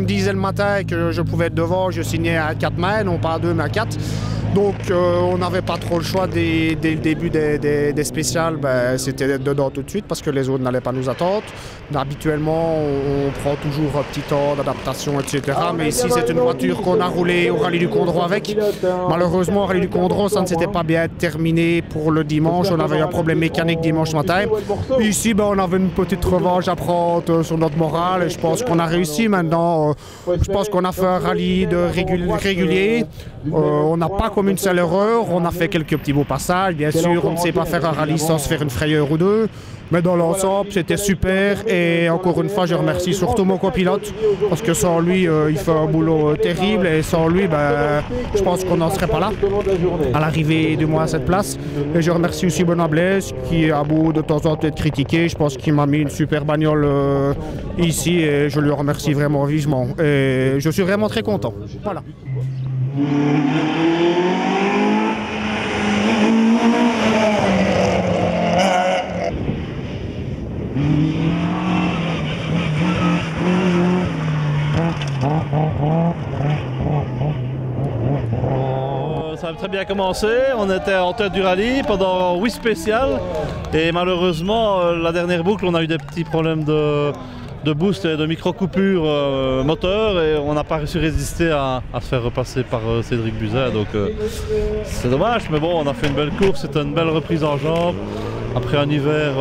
me disait le matin que je pouvais être devant, je signais à 4 mains, non pas à 2 mais à 4. Donc on n'avait pas trop le choix dès le début des spéciales, c'était d'être dedans tout de suite parce que les autres n'allaient pas nous attendre. Habituellement on prend toujours un petit temps d'adaptation, etc. Mais ici c'est une voiture qu'on a roulée au rallye du Condro avec. Malheureusement au rallye du Condro ça ne s'était pas bien terminé pour le dimanche, on avait eu un problème mécanique dimanche matin. Ici on avait une petite revanche à prendre sur notre morale et je pense qu'on a réussi maintenant. Je pense qu'on a fait un rallye régulier. On n'a pas commis une seule erreur, on a fait quelques petits beaux passages, bien sûr, on ne sait pas faire un rallye sans se faire une frayeur ou deux, mais dans l'ensemble c'était super et encore une fois je remercie surtout mon copilote parce que sans lui il fait un boulot terrible et sans lui je pense qu'on n'en serait pas là à l'arrivée du mois à cette place. Et je remercie aussi Benoît Blaise qui a beau de temps en temps être critiqué, je pense qu'il m'a mis une super bagnole ici et je lui remercie vraiment vivement et je suis vraiment très content. Voilà. Ça a très bien commencé, on était en tête du rallye pendant 8 spéciales et malheureusement la dernière boucle on a eu des petits problèmes de boost et de micro-coupure moteur et on n'a pas réussi à résister à se faire repasser par Cédric Buzet, donc c'est dommage, mais bon on a fait une belle course, c'était une belle reprise en jambes. Après un hiver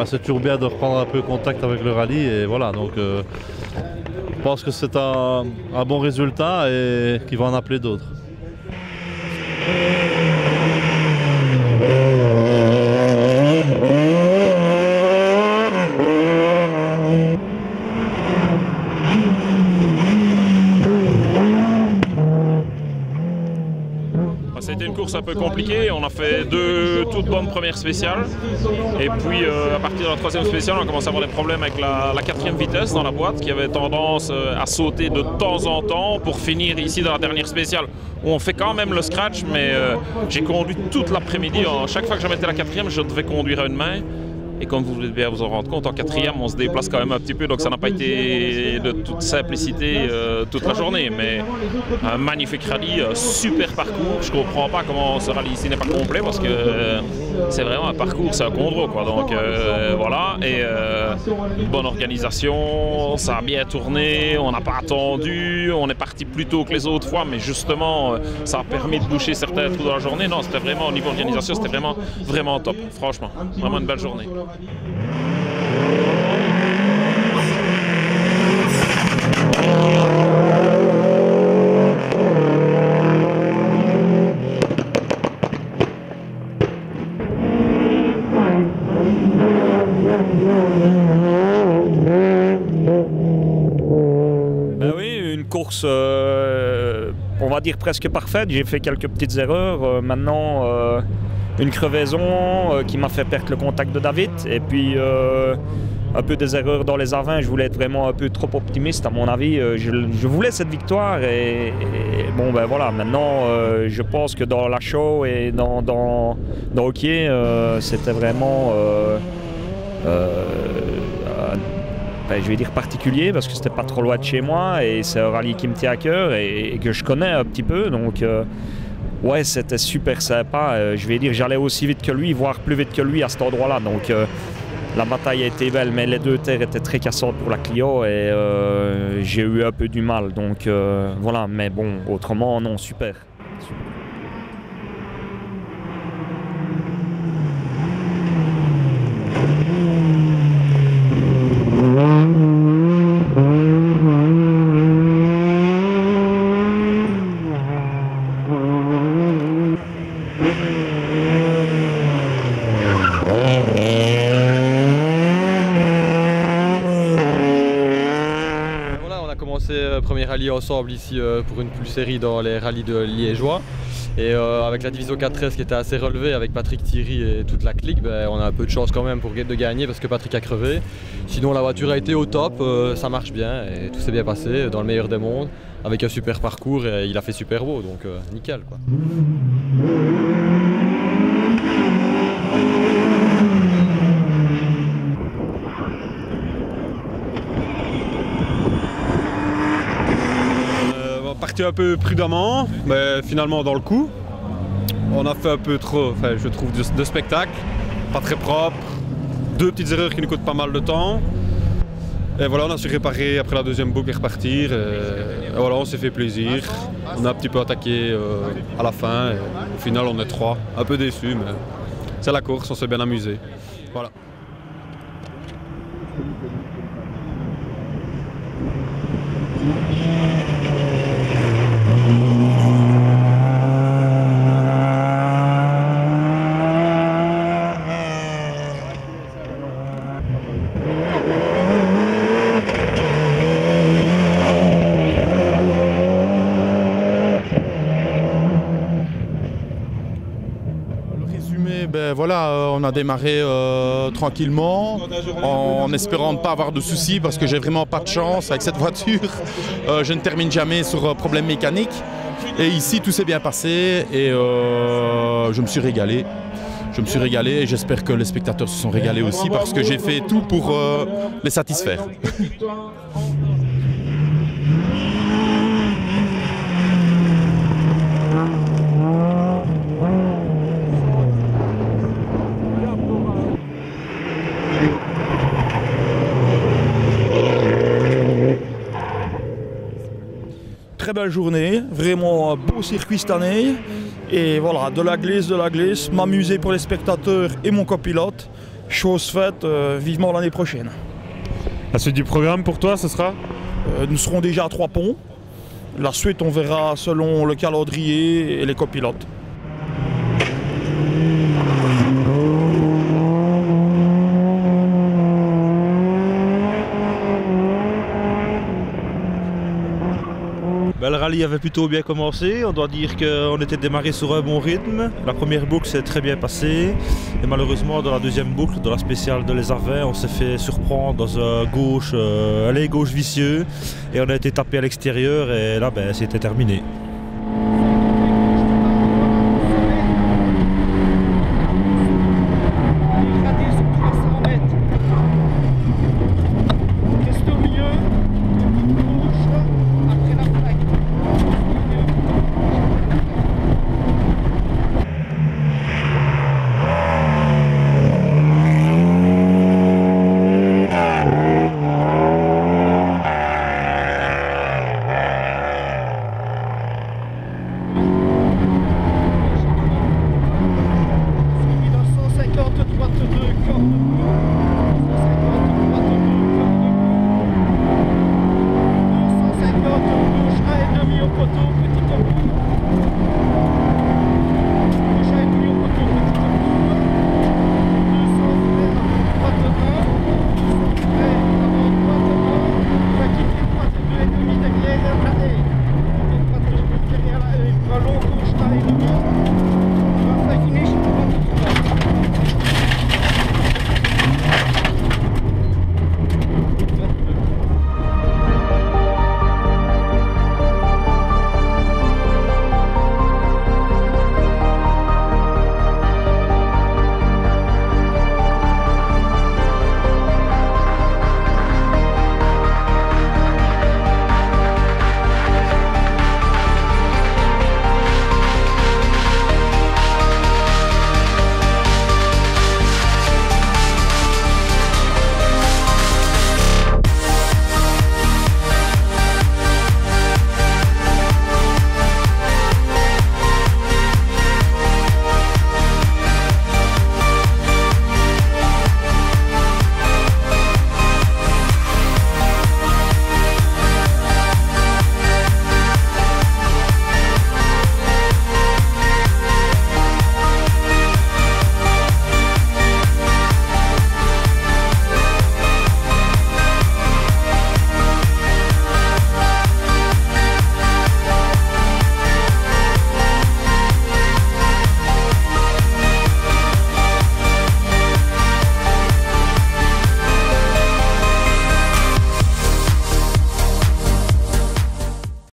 c'est toujours bien de reprendre un peu contact avec le rallye et voilà, donc je pense que c'est un bon résultat et qu'il va en appeler d'autres. C'était une course un peu compliquée, on a fait 2 toutes bonnes premières spéciales et puis à partir de la 3e spéciale on a commencé à avoir des problèmes avec la 4e vitesse dans la boîte qui avait tendance à sauter de temps en temps pour finir ici dans la dernière spéciale où on fait quand même le scratch, mais j'ai conduit toute l'après-midi, chaque fois que je mettais la 4e je devais conduire à une main. Et comme vous devez bien vous en rendre compte, en 4e, on se déplace quand même un petit peu, donc ça n'a pas été de toute simplicité toute la journée. Mais un magnifique rallye, super parcours. Je ne comprends pas comment ce rallye ici n'est pas complet, parce que c'est vraiment un parcours, c'est un Condro, quoi. Donc voilà, et une bonne organisation, ça a bien tourné, on n'a pas attendu, on est parti plus tôt que les autres fois, mais justement, ça a permis de boucher certains trous dans la journée. Non, c'était vraiment, au niveau organisation, c'était vraiment top, franchement. Vraiment une belle journée. Ben oui, une course, on va dire presque parfaite. J'ai fait quelques petites erreurs. Maintenant, une crevaison qui m'a fait perdre le contact de David. Et puis, un peu des erreurs dans les A20. Je voulais être vraiment un peu trop optimiste, à mon avis. Je voulais cette victoire. Et bon, ben voilà, maintenant, je pense que dans la show et dans hockey, c'était vraiment... je vais dire particulier parce que c'était pas trop loin de chez moi et c'est un rallye qui me tient à cœur et que je connais un petit peu, donc ouais, c'était super sympa. Je vais dire, j'allais aussi vite que lui, voire plus vite que lui à cet endroit-là, donc la bataille a été belle, mais les deux terres étaient très cassantes pour la Clio et j'ai eu un peu du mal, donc voilà, mais bon, autrement non, super. Premier rallye ensemble ici pour une pulsérie dans les rallyes de liégeois et avec la division 4S qui était assez relevée avec Patrick Thierry et toute la clique, on a un peu de chance quand même de gagner parce que Patrick a crevé. Sinon la voiture a été au top, ça marche bien et tout s'est bien passé dans le meilleur des mondes avec un super parcours et il a fait super beau, donc nickel quoi. parti un peu prudemment, mais finalement dans le coup. On a fait un peu trop, enfin, je trouve, de spectacle, pas très propre. 2 petites erreurs qui nous coûtent pas mal de temps. Et voilà, on a su réparer après la deuxième boucle et repartir. Et voilà, on s'est fait plaisir. On a un petit peu attaqué à la fin. Et au final, on est 3. Un peu déçus, mais c'est la course, on s'est bien amusé. Voilà. Ben voilà, on a démarré tranquillement en espérant ne pas avoir de soucis parce que j'ai vraiment pas de chance avec cette voiture. Je ne termine jamais sur problème mécanique. Et ici tout s'est bien passé et je me suis régalé. Je me suis régalé et j'espère que les spectateurs se sont régalés aussi parce que j'ai fait tout pour les satisfaire. Très belle journée, vraiment un beau circuit cette année. Et voilà, de la glisse, m'amuser pour les spectateurs et mon copilote. Chose faite, vivement l'année prochaine. La suite du programme pour toi, ce sera Nous serons déjà à 3 ponts. La suite, on verra selon le calendrier et les copilotes. Le rallye avait plutôt bien commencé, on doit dire qu'on était démarré sur un bon rythme. La première boucle s'est très bien passée et malheureusement dans la deuxième boucle, dans la spéciale de Les Avets, on s'est fait surprendre dans un gauche vicieux et on a été tapé à l'extérieur et là c'était terminé.